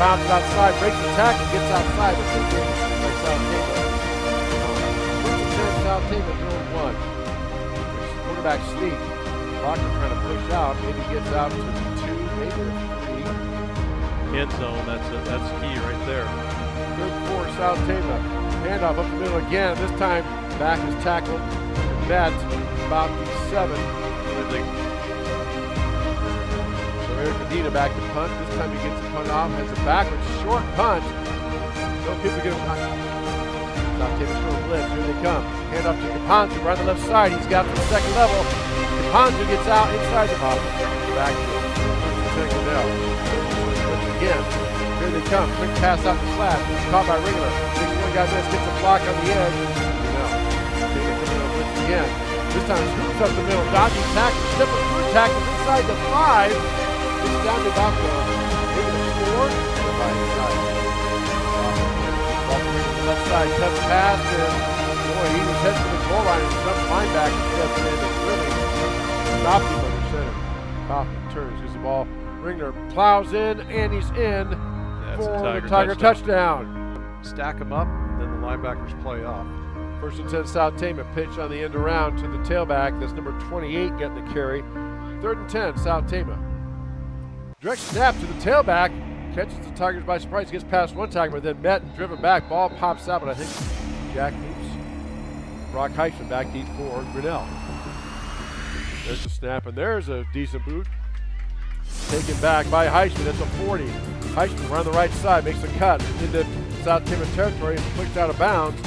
bounces outside, breaks the tackle, gets outside. It's a game by South Tama. First and 10, South Tama, zone 1. Quarterback sneak. Blocker trying to push out. Maybe gets out to 2, maybe 3. End zone, that's key right there. Third and 4, South Tama. Handoff up the middle again. This time, back is tackled. Met about the 7. So Eric Medina back to punt. This time he gets the punt off. Has a backwards short punt. No people get a punt. South Tama showing blitz. Here they come. Hand off to Caponzo right on the left side. He's got to the second level. Caponzo gets out inside the box. Back to second down. Again. Here they come. Quick pass out the flat. Caught by Ringler. 6-1 guy missed. Gets a block on the edge. Again. This time scoops up the middle. Dodging tackle. Stepping through tackles inside the 5. It's down to about maybe the 4. The right side. Left side. Tough pass. And boy, he was heading for the goal line. And some linebacker steps in and really stopped him under center. Kaufman turns. Gets the ball. Ringler plows in. And he's in. For the Tiger touchdown. Stack them up, then the linebackers play off. First and 10, South Tama. Pitch on the end around to the tailback. That's number 28 getting the carry. Third and 10, South Tama. Direct snap to the tailback. Catches the Tigers by surprise. Gets past one tackler, then met and driven back. Ball pops out, but I think Jack Hoops. Brock Heisman back deep for Grinnell. There's the snap, and there's a decent boot. Taken back by Heisman. That's a 40. Heisman around the right side, makes a cut into South Tama territory and pushed out of bounds.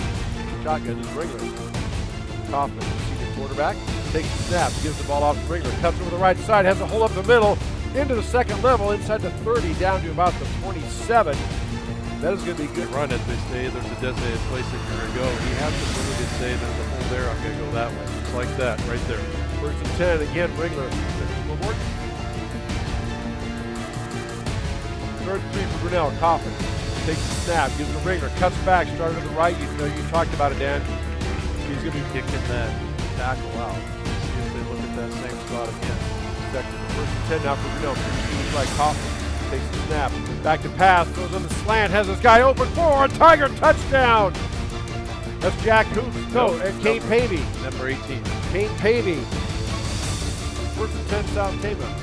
Shotgun is Ringler. Kaufman, senior quarterback, takes the snap, gives the ball off to Ringler, cuts over the right side, has a hole up the middle, into the second level, inside the 30, down to about the 27. That is going to be a good run, as they say. There's a designated place that you're going to go. He has the ability to say there's a hole there, I'm going to go that way. Just like that, right there. First and 10, again, Ringler. Third and 3 for Grinnell. Kaufman takes the snap, gives the Ringler, cuts back, started to the right. You know, you talked about it, Dan. He's going to be kicking that tackle out. See if they look at that same spot again. Second, first and 10 now for Grinnell. He's right. Kaufman takes the snap, back to pass, throws on the slant, has this guy open for a Tiger touchdown. That's Jack Hoops. No, Kane Pavey. Number 18. Kane Pavey. First and 10, South Tama.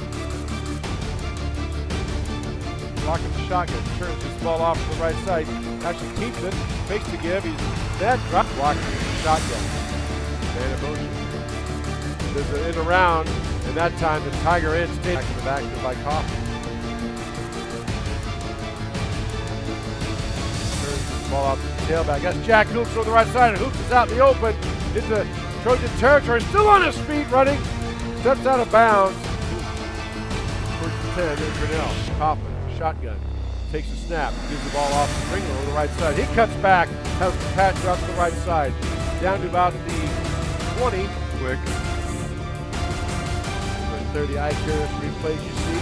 Blocking the shotgun, turns his ball off to the right side, actually keeps it, fakes the give, he's that drop blocking the shotgun. Man in motion. There's an in around, and that time the Tiger ends back in the back by Kaufman. Turns his ball off to the tailback. That's Jack Hoops on the right side, and Hoops is out in the open into Trojan territory, still on his feet running, steps out of bounds. First and 10, there's Grinnell. Kaufman. Shotgun, takes a snap, gives the ball off to Ringler on the right side. He cuts back, has the patch out to the right side, down to about the 20. Quick. There the eye care replays you see.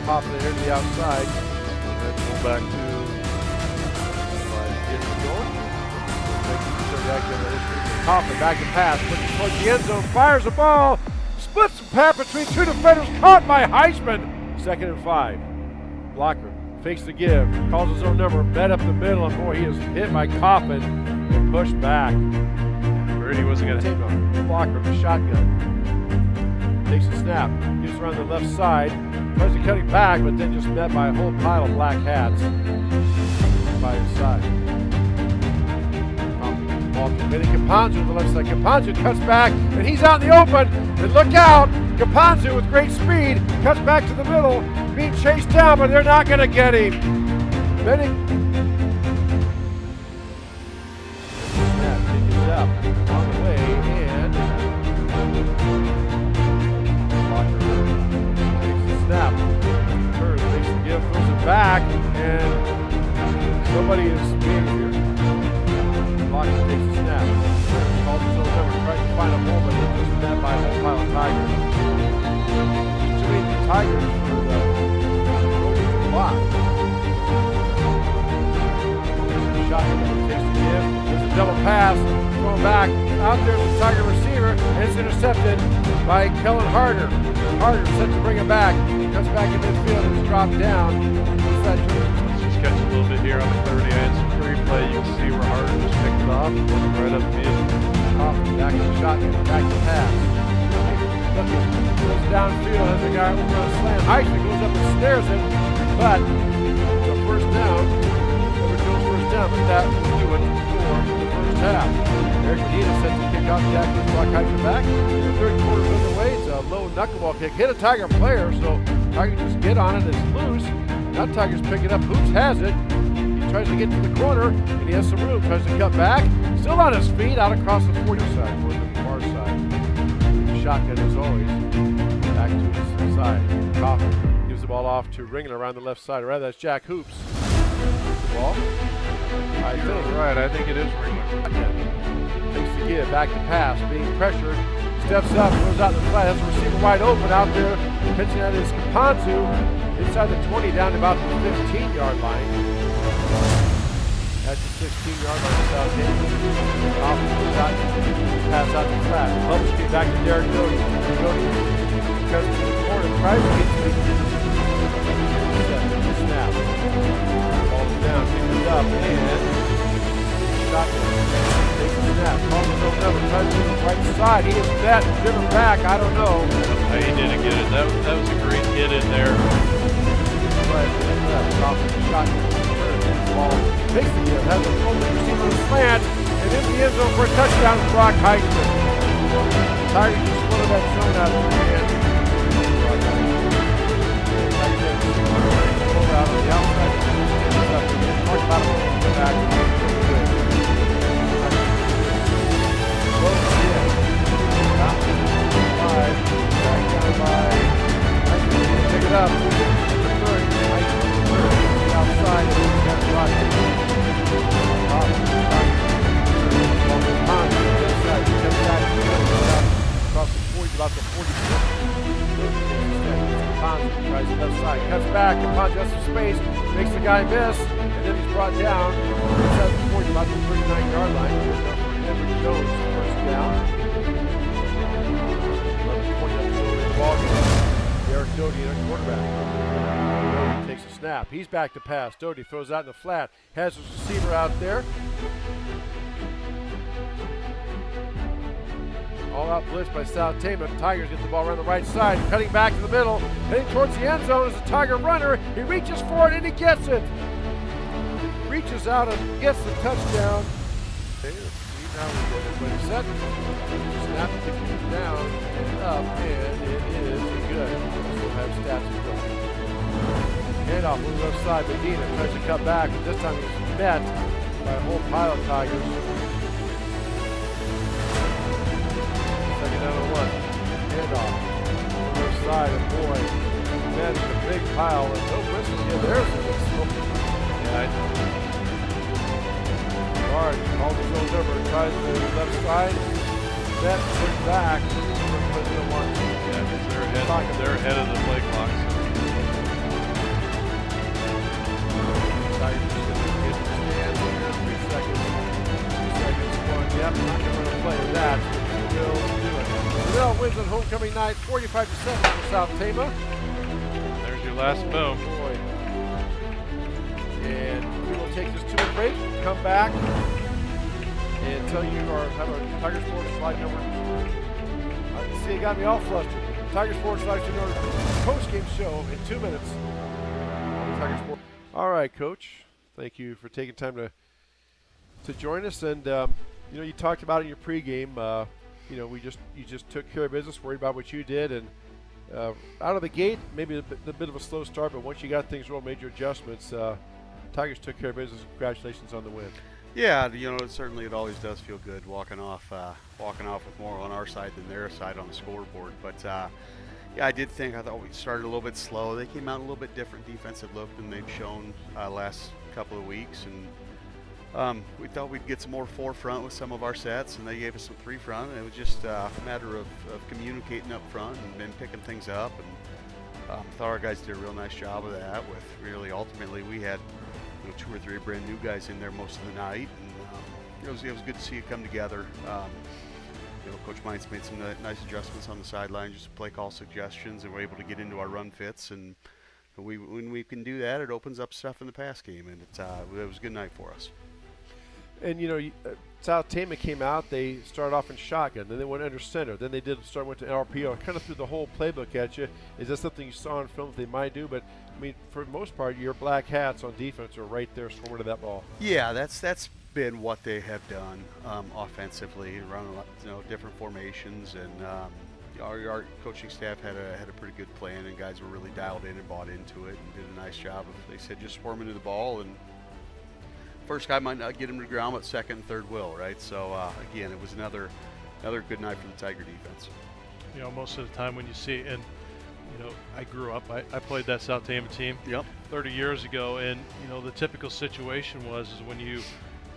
Popping it here to the outside. And then go back to getting it going. Kaufman back to pass, puts it towards the end zone, fires the ball, splits the path between two defenders, caught by Heisman. Second and 5. Blocker fakes the give, calls his own number, met up the middle, and boy, he is hit by Kaufman and pushed back. Brady wasn't going to take him. Blocker, the shotgun. Takes a snap, gives around the left side, tries to cut him back, but then just met by a whole pile of black hats by his side. Ball committing Caponzo to the left side. Caponzo cuts back, and he's out in the open. And look out! Caponzo with great speed cuts back to the middle, being chased down, but they're not going to get him. Benning. Snap, pick up on the way, and takes the snap. Turns, makes the give, throws it back, and somebody is being here. Blocker takes the snap. Calls his own number, tries to find a hole, but it's just met by a whole pile of Tigers. Too many Tigers for the Trojans to block. Shotgun takes the give. There's a double pass. Thrown back. Out there's the Tiger receiver, and it's intercepted. by Kellen Harder. Harder set to bring it back. Cuts back in midfield and is dropped down. What's that doing? Let's just catch a little bit here on the 30. I had some replay. You can see where Harder just picked it off, right upfield. Back to the shotgun, back to pass. Goes downfield, has a guy over on a slam. Heisman goes up and snares it, but the first down. Never goes first down, but that will do it for the first half. Eric Medina sets the kick off. Jack Brock Heisman back. Third quarter underway. It's a low knuckleball kick. Hit a Tiger player, so Tiger just get on it. It's loose. Now Tigers pick it up. Hoops has it. He tries to get to the corner, and he has some room. Tries to cut back. Still on his feet, out across the 40 side, toward the far side. Shotgun as always. Back to his side. Coffin gives the ball off to Ringler around the left side. Or rather, that's Jack Hoops. Ball. I think. Right, I think it is Ringler. Takes the give, back to pass, being pressured. Steps up, goes out in the flat, has a receiver wide open out there. Pitching at his Kapanzu. Inside the 20, down to about the 15-yard line. At the 16-yard line of Southampton. Off goes out, pass out the flat. Helps get back to Derek Doty. Doty cuts to the corner, tries to get to the snap. Falls down, picks it up, and shotgun. Takes the snap. Calls his own number, tries to the right side. He is met, driven back. I don't know. He didn't get it. That was a great hit in there. Shotgun. Ball takes the give, has a open receiver on the slant, and in the end zone for a touchdown to Brock Heisman. Tigers just split that zone out of the end. Brock Heisman. Pull out on the outside. Talk about it. Go back. Close in. Top 5. Back down by Heisman. Pick it up. Third. Heisman. Outside. Across the 40, about the 40. Tries the left side, cuts back, Kapanzu has some space, makes the guy miss, and then he's brought down. Inside the 40, about the 39-yard line. Edward Jones, first down. 11-20 up the ball game. Derek Doty, the quarterback. Takes a snap. He's back to pass. Doty throws out in the flat. Has his receiver out there. All out blitz by South Tama. Tigers get the ball around the right side. Cutting back to the middle. Heading towards the end zone is a Tiger runner. He reaches for it and he gets it. Reaches out and gets the touchdown. Okay, let's see now we get everybody set. Snap kicking down and up, and it is good. Also have stats as well. Handoff on the left side. Medina tries to cut back, but this time he's met by a whole pile of Tigers. Second down and 1. Handoff on the left side. And boy, man, it's a big pile. And no misses. Yeah, there's a miss. Large calls his own number. Tries the left side. Set, push back. Yeah, they're ahead of the play clock. So. Tigers just going to get the stand here. 3 seconds. 2 seconds. 1. Yep, not going to play that. Will do it. Mill wins on homecoming night, 45-7 for South Tama. There's your last move. Boy. And we will take this 2-minute break. Come back and tell you our Tiger Sports slide number. I can see it got me all flustered. Tiger Sports slide number post-game show in 2 minutes. Tiger Sports. All right, Coach. Thank you for taking time to join us. And you talked about it in your pregame. You just took care of business, worried about what you did, and out of the gate, maybe a bit of a slow start. But once you got things rolling, made your adjustments. Tigers took care of business. Congratulations on the win. Yeah, certainly it always does feel good walking off with more on our side than their side on the scoreboard. But yeah, I thought we started a little bit slow. They came out a little bit different defensive look than they've shown last couple of weeks, and we thought we'd get some more forefront with some of our sets, and they gave us some three front. And it was just a matter of communicating up front and then picking things up. And I thought our guys did a real nice job of that. With really, ultimately, we had 2 or 3 brand new guys in there most of the night, and it was good to see it come together. Coach Mines made some nice adjustments on the sideline, just play call suggestions, and we're able to get into our run fits. And when we can do that, it opens up stuff in the pass game, and it was a good night for us. And South Tama came out. They started off in shotgun, then they went under center, then they went to RPO. Kind of threw the whole playbook at you. Is that something you saw in film that they might do? But I mean, for the most part, your black hats on defense are right there swarming to that ball. Yeah, that's been what they have done offensively, around different formations, and our coaching staff had a pretty good plan, and guys were really dialed in and bought into it, and did a nice job of, they said, just swarming to the ball, and first guy might not get him to the ground, but second and third will, right? So again, it was another good night for the Tiger defense. Most of the time when you see, and I grew up, I played that South Tama team 30 years ago, and the typical situation is when you,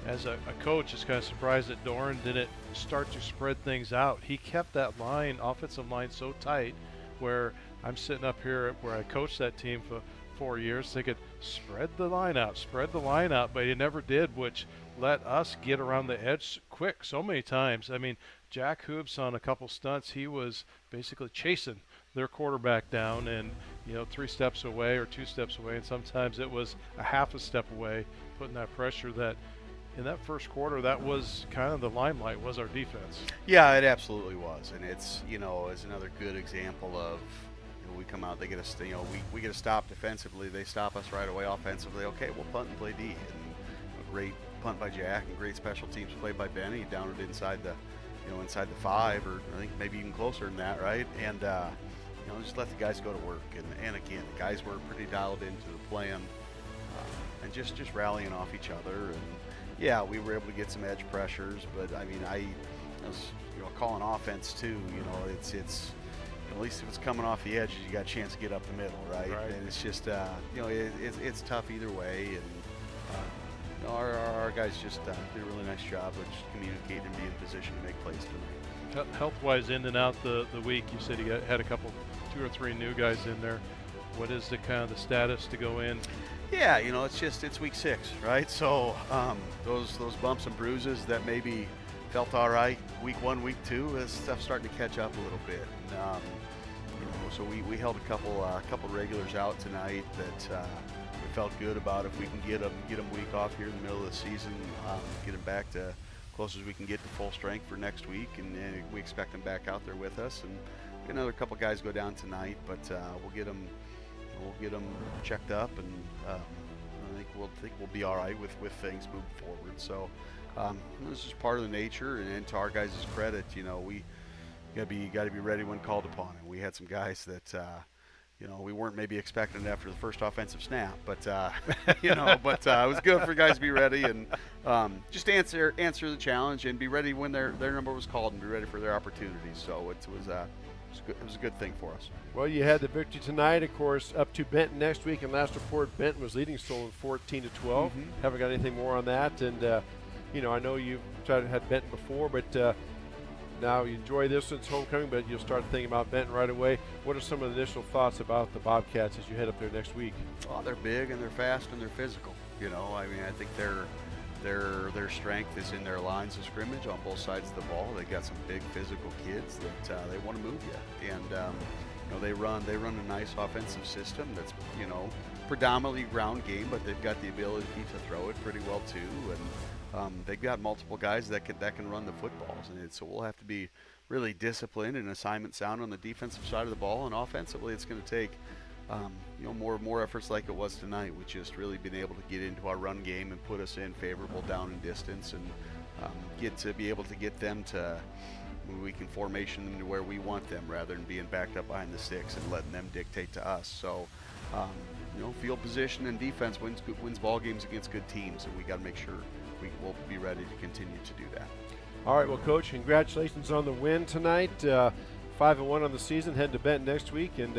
as a coach, is kind of surprised that Doran didn't start to spread things out. He kept that offensive line so tight, where I'm sitting up here where I coached that team for 4 years thinking, spread the line out, but he never did, which let us get around the edge quick so many times. I mean, Jack Hoops on a couple stunts, he was basically chasing their quarterback down and 3 steps away or 2 steps away, and sometimes it was a half a step away, putting that pressure that in that first quarter, that was kind of the limelight, was our defense. Yeah, it absolutely was, and it's is another good example of we come out, they get us, we get a stop defensively, they stop us right away offensively. Okay, we'll punt and play D, and a great punt by Jack and great special teams play by Benny, down it inside the inside the 5, or I think maybe even closer than that, right? And just let the guys go to work, and again, the guys were pretty dialed into the plan, and just rallying off each other. And yeah, we were able to get some edge pressures, but I mean, I was calling offense too. It's at least if it's coming off the edges, you got a chance to get up the middle, right? And it's just it's tough either way, and our guys just did a really nice job of just communicating and being in position to make plays tonight. Health-wise, in and out the week, you said you had a couple, 2 or 3 new guys in there. What is the kind of the status to go in? Yeah, it's week 6, right? So those bumps and bruises that maybe felt all right week 1, week 2, stuff starting to catch up a little bit. And, so we held a couple regulars out tonight that we felt good about. If we can get them week off here in the middle of the season, get them back to close as we can get to full strength for next week, and we expect them back out there with us. And another couple guys go down tonight, but we'll get them checked up, and I think we'll be all right with things moving forward. So this is part of the nature, and to our guys' credit, we got to be ready when called upon. And we had some guys that we weren't maybe expecting after the first offensive snap, but it was good for guys to be ready and just answer the challenge and be ready when their number was called and be ready for their opportunities. So it was a good thing for us. Well, you had the victory tonight, of course, up to Benton next week. And last report, Benton was leading Solon 14-12. Haven't got anything more on that. And I know you've had Benton before, but now you enjoy this since homecoming, but you'll start thinking about Benton right away. What are some of the initial thoughts about the Bobcats as you head up there next week? Oh, they're big and they're fast and they're physical. I think their strength is in their lines of scrimmage on both sides of the ball. They got some big physical kids that they want to move you, and they run a nice offensive system that's predominantly ground game, but they've got the ability to throw it pretty well too, and they've got multiple guys that can run the footballs, and so we'll have to be really disciplined and assignment sound on the defensive side of the ball, and offensively it's going to take more efforts like it was tonight, with just really being able to get into our run game and put us in favorable down and distance, and be able to get them to we can formation them to where we want them rather than being backed up behind the sticks and letting them dictate to us. So field position and defense wins ball games against good teams, and we got to make sure we will be ready to continue to do that. All right, well, Coach, congratulations on the win tonight. 5-1 on the season. Head to Benton next week, and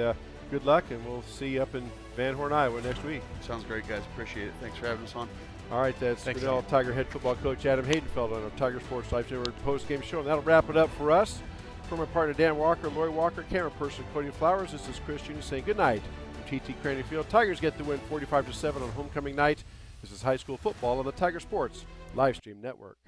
good luck, and we'll see you up in Van Horn, Iowa next week. Sounds great, guys. Appreciate it. Thanks for having us on. All right, that's Goodell Tiger head football coach Adam Haydenfeld on our Tiger Sports Life Network post-game show, and that'll wrap it up for us. For my partner Dan Walker, Lori Walker, camera person Cody Flowers, this is Chris Jr. saying good night from TT Crane Field. Tigers get the win 45-7 on homecoming night. This is high school football on the Tiger Sports Livestream Network.